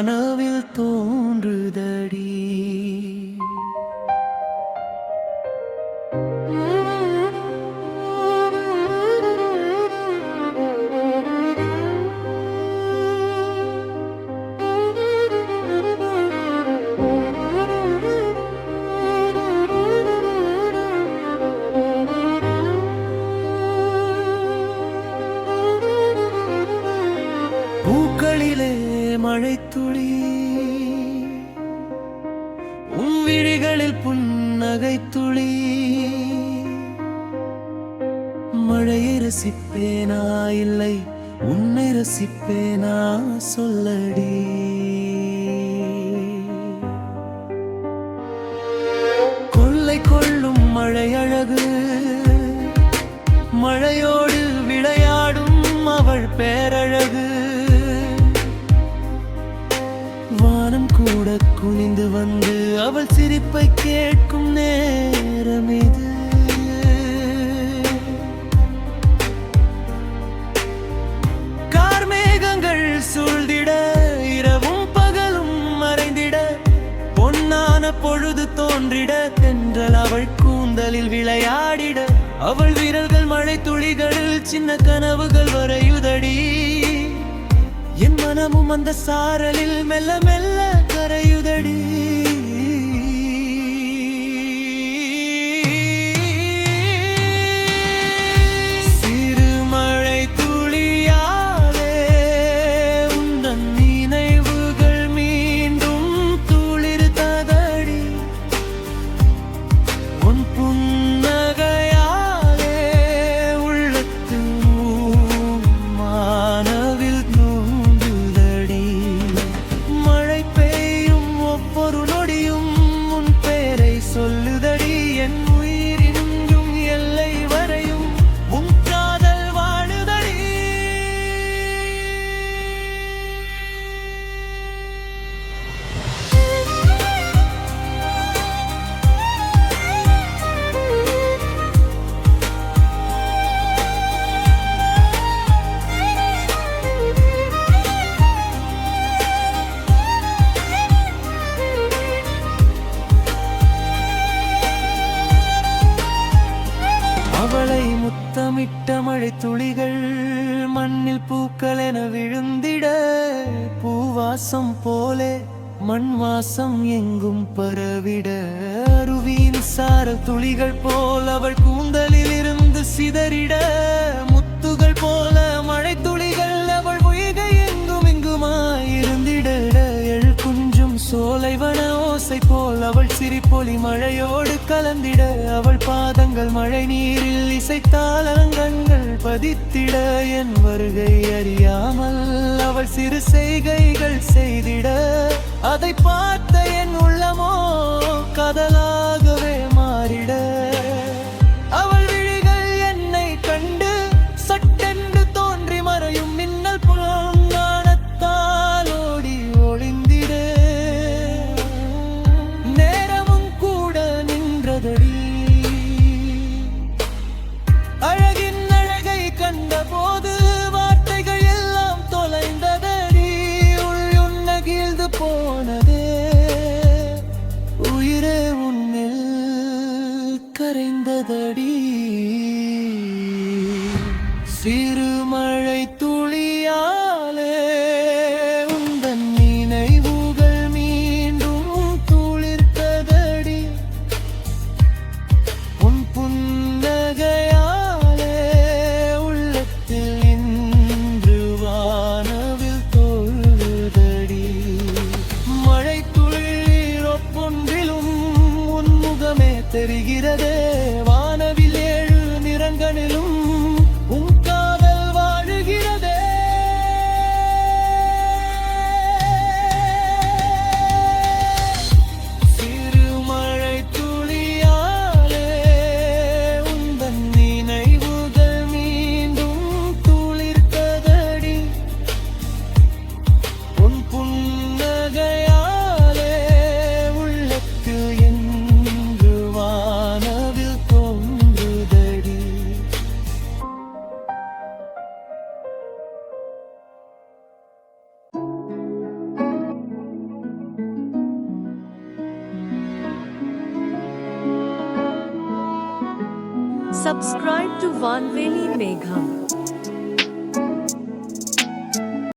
வானவில் தோன்றுதடி. பூக்களிலே மழைத்துளி, உன் விழிகளில் புன்னகைத்துளி. மழையை ரசிப்பேனா இல்லை உன்னை ரசிப்பேனா சொல்லடி. கொள்ளை கொள்ளும் மழை அழகு, மழையோடு விளையாடும் அவள் பேரழகு. வானம் கூட குனிந்து வந்து அவள் சிரிப்பை கேட்கும் நேரம் இது. கார்மேகங்கள் சூழ்ந்திட, இரவும் பகலும் மறைந்திட, பொன்னான பொழுது தோன்றிட, தென்றல் அவள் கூந்தலில் விளையாடிட, அவள் விரல்கள் மழை துளிகளில் சின்ன கனவுகள் வரையுதடி. என் மனமும் அந்த சாரலில் மெல்ல மெல்ல கரையுதடி. சிறு மழை துளியாலே உந்தன் நினைவுகள் மீண்டும் துளிர்த்ததடி. உன் புன்னகையாலே உள்ளத்து மானவில் சொல்லுதடி. என் உயிரினும் எல்லை வரையும் உன் காதல் வாழுதடி. அவளை முத்தமிட்ட மழை துளிகள் மண்ணில் பூக்கள் என விழுந்திட, பூவாசம் போலே மண் வாசம் எங்கும் பரவிட, அருவியின் சாரல் துளிகள் போல் அவள் கூந்தலில் இருந்து சிதறிட, முத்துகள் போல மழை துளிகள் அவள் பொய்கை எங்கும் இங்குமாயிருந்திட, எழு குஞ்சும் சோலைவன ஓசை போல் அவள் சிரிப்பொலி மழையோடு கலந்திட, அவள் பாதங்கள் மழை நீரில் இசைத்தால் அலங்கங்கள் பதித்திட, என் வருகை அறியாமல் அவள் சிறு செய்கைகள் செய்திட, அதை பார்த்த என் உள்ளமோ கதலாகவே மாறிட, அவள் விழிகள் என்னை கண்டு சட்டென்று தோன்றி மறையும் மின்னல் புலங்கானத்தால் ஓடி ஒளிந்திட, நேரமும் கூட நின்றதடி. அழகின் அழகை கண்ட போது வார்த்தைகள் எல்லாம் தொலைந்ததடி. உள் நகிழ்ந்து போனதே உயிரே உன்னில் கரைந்ததடி. சிறு மழை துளியாலே உந்தன் நினைவுகள் மீண்டும் துளிர்த்ததடி. உன் புன்னகையாலே உள்ளத்தில் இன்று வானவில் தோன்றுதடி. மழை துளிர் ஒப்பொன்றிலும் உன் முகமே தெரிகிறதே, வானவில் 7 நிறங்களிலும் உன் காதல் வாழுகிறதே. சிறு மழை துளியாலே உந்தன் நினைவுகள் மீண்டும் துளிர்த்ததடி. உன் புன்னகையாலே உள்ளத்தில் என்று வான Subscribe to Vanveli Megham.